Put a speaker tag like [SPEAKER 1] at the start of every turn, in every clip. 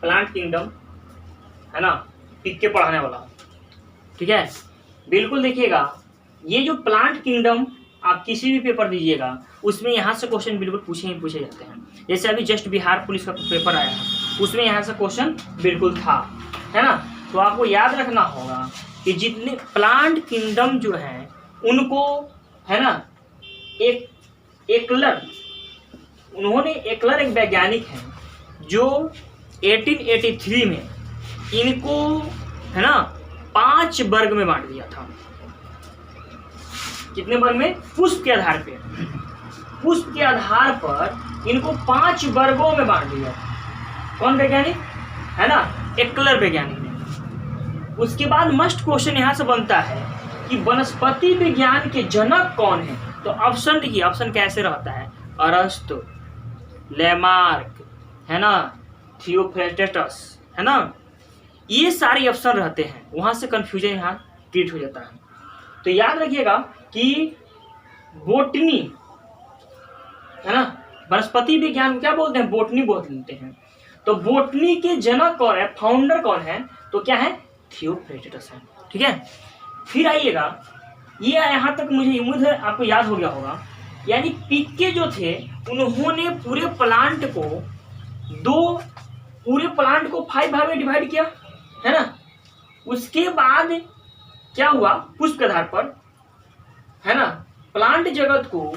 [SPEAKER 1] Plant kingdom, है ना, pick के पढ़ाने वाला, ठीक है। बिल्कुल देखिएगा, ये जो प्लांट किंगडम आप किसी भी पेपर दीजिएगा उसमें यहाँ से क्वेश्चन बिल्कुल पूछे जाते हैं। जैसे अभी जस्ट बिहार पुलिस का पेपर आया है, उसमें यहाँ से क्वेश्चन बिल्कुल था, है ना। तो आपको याद रखना होगा कि जितने प्लांट किंगडम जो है उनको, है ना, एकलर, उन्होंने, एकलर एक वैज्ञानिक हैं जो 1883 में इनको, है ना, 5 वर्ग में बांट दिया था। कितने वर्ग में? पुष्प के आधार पे, पुष्प के आधार पर इनको 5 वर्गों में बांट दिया था। कौन वैज्ञानिक? है ना, एकलर वैज्ञानिक ने। उसके बाद मस्ट क्वेश्चन यहां से बनता है कि वनस्पति विज्ञान के जनक कौन है। तो ऑप्शन देखिए, ऑप्शन कैसे रहता है? अरस्तु, लेमार्क, है ना, थियोफ्रास्टस, है ना, ये सारे ऑप्शन रहते हैं। वहां से कंफ्यूजन यहाँ क्रिएट हो जाता है। तो याद रखिएगा कि बोटनी, है ना, वनस्पति विज्ञान क्या बोलते हैं? बोटनी बोलते हैं। तो बोटनी के जनक कौन है, फाउंडर कौन है? तो क्या है? थियोफ्रास्टस है, ठीक है। फिर आइएगा, ये यहाँ तक मुझे उम्मीद है आपको याद हो गया होगा। यानी पिके जो थे उन्होंने पूरे प्लांट को 5 भाग में डिवाइड किया, है ना। उसके बाद क्या हुआ? पुष्प के आधार पर, है ना, प्लांट जगत को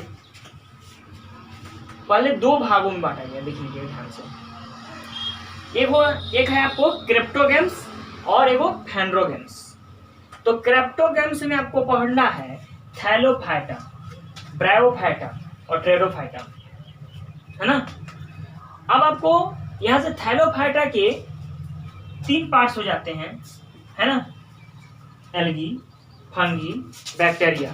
[SPEAKER 1] पहले 2 भागों में बांटा गया। देख लीजिए ध्यान से, एक है आपको क्रिप्टोगेम्स और एक फेनरोगेम्स। तो क्रिप्टोगेम्स में आपको पढ़ना है थैलोफाइटा, ब्रायोफाइटा और ट्रेडोफाइटा, है ना। अब आपको यहां से थैलोफाइटा के 3 पार्ट्स हो जाते हैं, है ना, एल्गी, फंगी, बैक्टीरिया।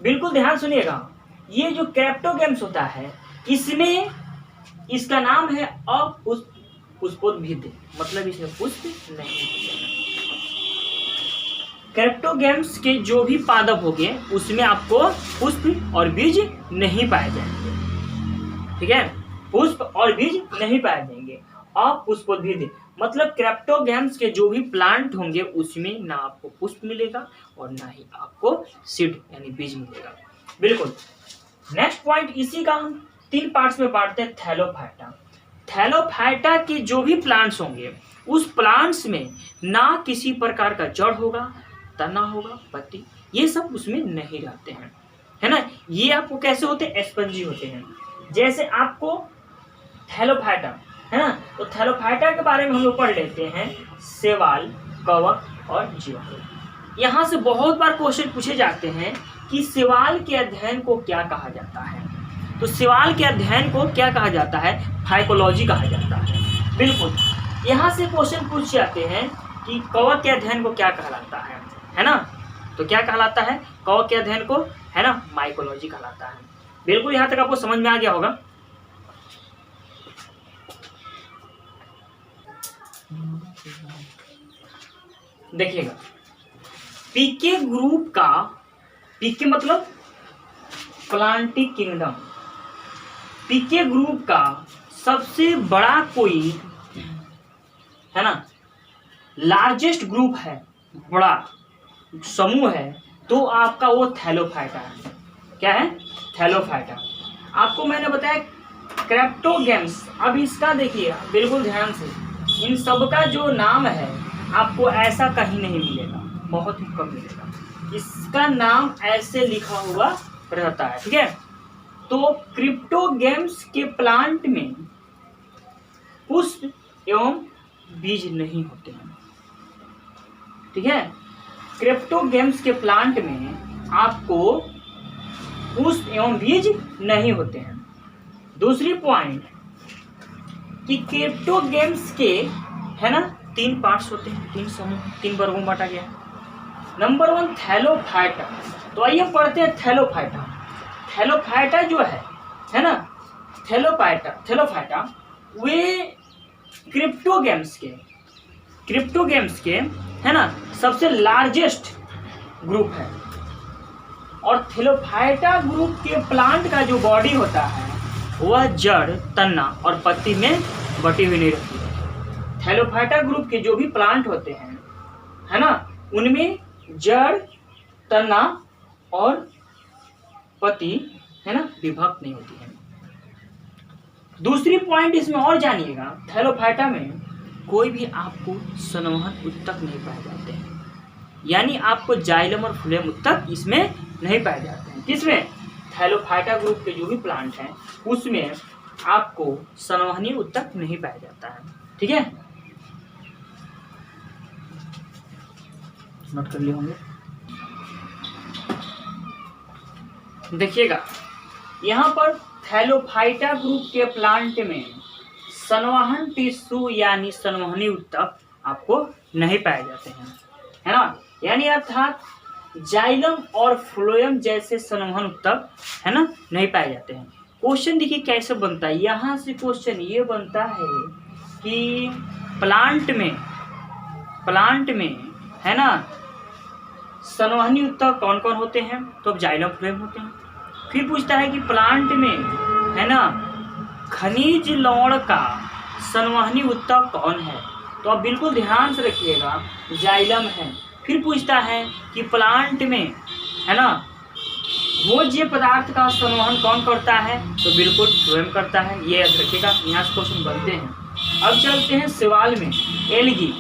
[SPEAKER 1] बिल्कुल ध्यान सुनिएगा, ये जो क्रिप्टोगेम्स होता है इसमें इसका नाम है पुष्पोद्भिद, मतलब इसमें पुष्प नहीं होते हैं। क्रिप्टोगेम्स के जो भी पादप होंगे उसमें आपको पुष्प और बीज नहीं पाए जाएंगे, ठीक है। पुष्प और बीज नहीं पाए जाएंगे। अपुष्पोद्भिद मतलब क्रिप्टोगेम्स के जो भी प्लांट होंगे उसमें ना आपको पुष्प मिलेगा और ना ही आपको सीड यानी बीज मिलेगा। बिल्कुल। नेक्स्ट पॉइंट, इसी का हम 3 पार्ट्स में बांटते हैं, थैलोफाइटा। थैलोफाइटा के जो भी प्लांट्स होंगे उस प्लांट्स में ना किसी प्रकार का जड़ होगा, तना होगा, पत्ती, ये सब उसमें नहीं रहते हैं, है ना। ये आपको कैसे होते हैं? स्पंजी होते हैं। जैसे आपको थैलोफाइटा, है ना, तो थैलोफाइटा के बारे में हम लोग पढ़ लेते हैं, शैवाल, कवक और जीवाणु। यहाँ से बहुत बार क्वेश्चन पूछे जाते हैं कि शैवाल के अध्ययन को क्या कहा जाता है। तो शैवाल के अध्ययन को क्या कहा जाता है? फाइकोलॉजी कहा जाता है। बिल्कुल। यहाँ से क्वेश्चन पूछ जाते हैं कि कवक के अध्ययन को क्या कहलाता है ना। तो क्या कहलाता है कवक के अध्ययन को? है ना, माइकोलॉजी कहलाता है। बिल्कुल, यहाँ तक आपको समझ में आ गया होगा। देखिएगा, पीके ग्रुप का, पीके मतलब प्लांटिक किंगडम, पीके ग्रुप का सबसे बड़ा कोई, है ना, लार्जेस्ट ग्रुप है, बड़ा समूह है, तो आपका वो थैलोफाइटा है। क्या है? थैलोफाइटा। आपको मैंने बताया क्रिप्टोगेम्स। अब इसका देखिए बिल्कुल ध्यान से, इन सब का जो नाम है आपको ऐसा कहीं नहीं मिलेगा, बहुत ही कम मिलेगा। इसका नाम ऐसे लिखा हुआ रहता है, ठीक है। तो क्रिप्टोगेम्स के प्लांट में पुष्प एवं बीज नहीं होते हैं, ठीक है। क्रिप्टोगेम्स के प्लांट में आपको पुष्प एवं बीज नहीं होते हैं। दूसरी पॉइंट कि क्रिप्टोगेम्स के, है ना, 3 पार्ट्स होते हैं, 3 समूह, 3 वर्गों में बांटा गया है। Number 1 Thallophyta. तो आइए हम पढ़ते हैं थैलोफाइटा। थैलोफाइटा जो है ना, थैलोफाइटा वे क्रिप्टोगेम्स के, है ना, सबसे लार्जेस्ट ग्रुप है। और थैलोफाइटा ग्रुप के प्लांट का जो बॉडी होता है वह जड़, तना और पत्ती में बटी हुई नहीं रहती है। थैलोफाइटा ग्रुप के जो भी प्लांट होते हैं, है ना, उनमें जड़, तना और पत्ती, है ना, विभक्त नहीं होती है। दूसरी पॉइंट इसमें और जानिएगा, थैलोफाइटा में कोई भी आपको संवहन उत्तक नहीं पाए जाते हैं, यानी आपको जाइलम और फ्लोएम उत्तक इसमें नहीं पाए जाते हैं। किसमें? थैलोफाइटा ग्रुप के जो भी प्लांट हैं उसमें आपको संवहनी उत्तक नहीं पाया जाता है। ठीक है, नोट कर लिए होंगे। देखिएगा यहाँ पर थैलोफाइटा ग्रुप के प्लांट में संवहन टिश्यू यानी संवहनी उत्तक आपको नहीं पाए जाते हैं, है ना, यानी अर्थात जाइलम और फ्लोएम जैसे संवहन उत्तक, है ना, नहीं पाए जाते हैं। क्वेश्चन देखिए कैसे बनता है, यहाँ से क्वेश्चन ये बनता है कि प्लांट में है ना संवहनी उत्तक कौन कौन होते हैं, तो अब जाइलम फ्लोएम होते हैं। फिर पूछता है कि प्लांट में, है ना, खनिज लवण का संवहनी उत्तक कौन है, तो अब बिल्कुल ध्यान से रखिएगा, जाइलम है। फिर पूछता है कि प्लांट में, है ना, भोज्य पदार्थ का संवहन कौन करता है, तो बिल्कुल फ्लोएम करता है, ये याद रखिएगा, यहाँ से क्वेश्चन बनते हैं। अब चलते हैं सवाल में, एल्गी,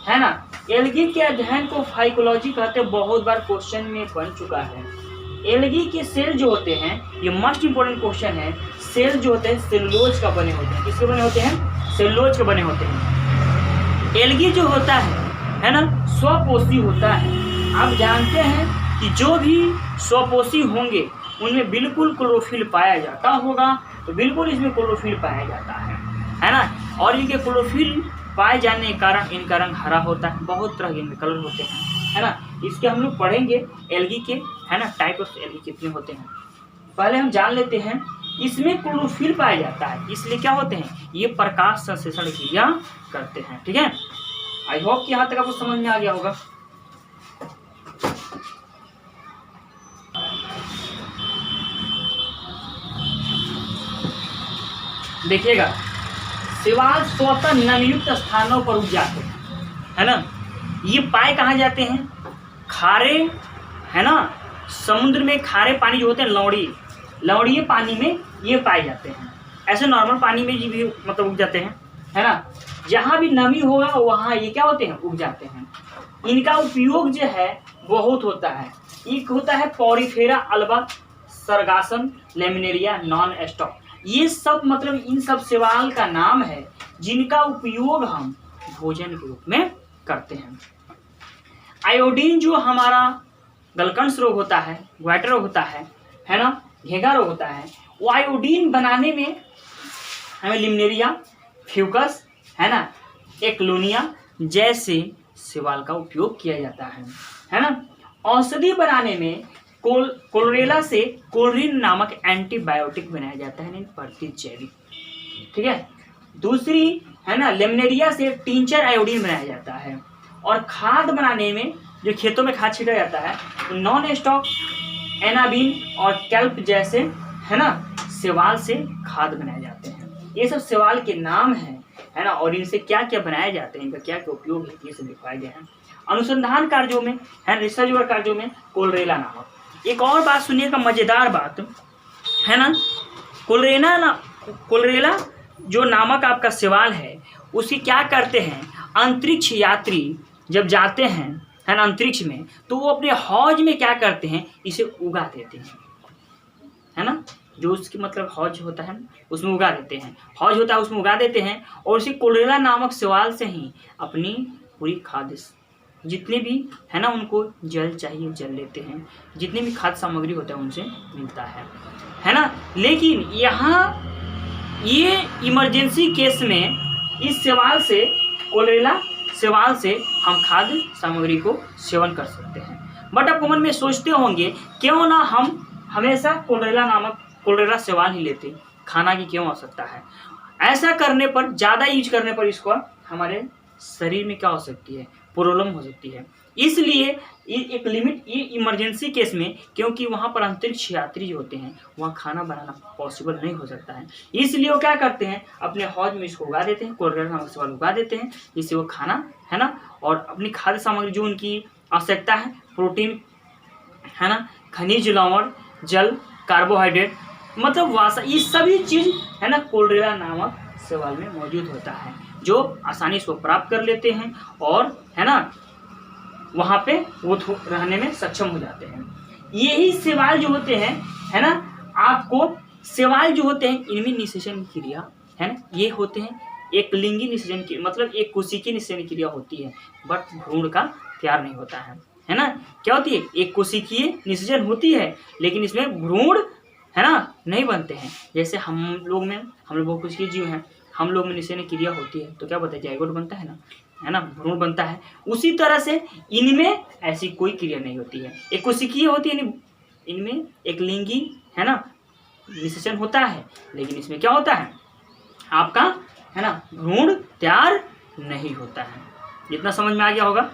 [SPEAKER 1] है ना, एल्गी के अध्ययन को फाइकोलॉजी कहते हैं, बहुत बार क्वेश्चन में बन चुका है। एल्गी के सेल जो होते हैं, ये मोस्ट इंपोर्टेंट क्वेश्चन है, सेल जो होते हैं सेलुलोज का बने होते हैं। किसके बने होते हैं? सेलुलोज के बने होते हैं। एल्गी जो होता है ना, स्वपोषी होता है। आप जानते हैं कि जो भी स्वपोषी होंगे उनमें बिल्कुल क्लोरोफिल पाया जाता होगा, तो बिल्कुल इसमें क्लोरोफिल पाया जाता है ना, और इनके क्लोरोफिल पाए जाने के कारण इनका रंग हरा होता है, बहुत तरह के इनके कलर होते हैं, है ना। इसके हम लोग पढ़ेंगे एल्गी के, है ना, टाइप ऑफ एल्गी कितने होते हैं। पहले हम जान लेते हैं, इसमें क्लोरोफिल पाया जाता है, इसलिए क्या होते हैं, ये प्रकाश संश्लेषण क्रिया करते हैं। ठीक है, आई होप कि यहाँ तक आपको समझ में आ गया होगा। देखिएगा शैवाल स्वतः नमयुक्त स्थानों पर उग जाते हैं, है ना। ये पाए कहाँ जाते हैं? खारे, है ना, समुद्र में खारे पानी जो होते हैं, लवणीय पानी में ये पाए जाते हैं। ऐसे नॉर्मल पानी में भी मतलब उग जाते हैं, है ना। जहाँ भी नमी होगा वहाँ ये क्या होते हैं, उग जाते हैं। इनका उपयोग जो है बहुत होता है। एक होता है porifera alba, sargassum, laminaria, non stop, ये सब मतलब इन सब शैवाल का नाम है जिनका उपयोग हम भोजन के रूप में करते हैं। आयोडीन जो हमारा गलकंस रोग होता है, ग्वाइटर रोग होता है ना, घेंघा रोग होता है, वो आयोडीन बनाने में हमें लिमनेरिया, फ्यूकस, है ना, एक्लोनिया जैसे शैवाल का उपयोग किया जाता है ना। औषधि बनाने में कोलोरेला से कोलरिन नामक एंटीबायोटिक बनाया जाता है, प्रतिजैविक। ठीक है, दूसरी, है ना, लेमनेरिया से टिंचर आयोडीन बनाया जाता है। और खाद बनाने में जो खेतों में खाद छिटा जाता है, नॉन स्टॉक, एनाबिन और कैल्प जैसे, है ना, शैवाल से खाद बनाए जाते हैं। ये सब शैवाल के नाम हैं, है ना, और इनसे क्या क्या बनाए जाते हैं, इनका क्या क्या उपयोग है, ये सब दिखाए गए हैं। अनुसंधान कार्यों में, है, रिसर्च वर्क कार्यों में कोलरेला नामक। एक और बात सुनिएगा, मजेदार बात, है ना, कोलरेला जो नामक आपका शैवाल है, उसी क्या करते हैं, अंतरिक्ष यात्री जब जाते हैं, है ना, अंतरिक्ष में, तो वो अपने हौज में क्या करते हैं, इसे उगा देते हैं, है ना, जो उसकी मतलब हौज होता है उसमें उगा देते हैं, हौज होता है उसमें उगा देते हैं, और उसी कोलरेला नामक शैवाल से ही अपनी पूरी खाद्य जितने भी, है ना, उनको जल चाहिए जल लेते हैं, जितनी भी खाद्य सामग्री होता है उनसे मिलता है ना। लेकिन यहाँ ये इमरजेंसी केस में इस शैवाल से, कोलरेला शैवाल से हम खाद्य सामग्री को सेवन कर सकते हैं। बट आप कॉमन में सोचते होंगे क्यों ना हम हमेशा कोलरेला शैवाल ही लेते, खाना की क्यों आवश्यकता है। ऐसा करने पर, ज़्यादा यूज करने पर इसको हमारे शरीर में क्या हो सकती है, प्रॉब्लम हो सकती है। इसलिए एक लिमिट, ये इमरजेंसी केस में, क्योंकि वहाँ पर अंतरिक्ष यात्री जो होते हैं वहाँ खाना बनाना पॉसिबल नहीं हो सकता है, इसलिए वो क्या करते हैं अपने हौज में इसको उगा देते हैं, कोलरेडा नामक शैवाल उगा देते हैं, जिससे वो खाना है ना और अपनी खाद्य सामग्री जो उनकी आवश्यकता है, प्रोटीन है ना, खनिज लवण, जल, कार्बोहाइड्रेट, मतलब वासा, ये सभी चीज है ना कोलरेडा नामक शैवाल में मौजूद होता है, जो आसानी से वो प्राप्त कर लेते हैं और है ना वहाँ पे वो रहने में सक्षम हो जाते हैं। यही शैवाल जो होते हैं है ना, आपको शैवाल जो होते हैं इनमें निषेचन की क्रिया है ना, ये होते हैं एक लिंगी निषेचन की, मतलब एक कोशिकीय निषेचन क्रिया होती है, बट भ्रूण का तैयार नहीं होता है ना। क्या होती है, एक कोशिकीय निषेचन होती है, लेकिन इसमें भ्रूण है ना नहीं बनते हैं। जैसे हम लोग बहुकोशिकीय जीव हैं, हम लोग में निषेचन क्रिया होती है तो क्या बनता है, जाइगोट बनता है ना, भ्रूण बनता है। उसी तरह से इनमें ऐसी कोई क्रिया नहीं होती है, एक कोशिकीय होती है, इनमें एक लिंगी है ना निषेचन होता है, लेकिन इसमें क्या होता है आपका है ना भ्रूण तैयार नहीं होता है। इतना समझ में आ गया होगा।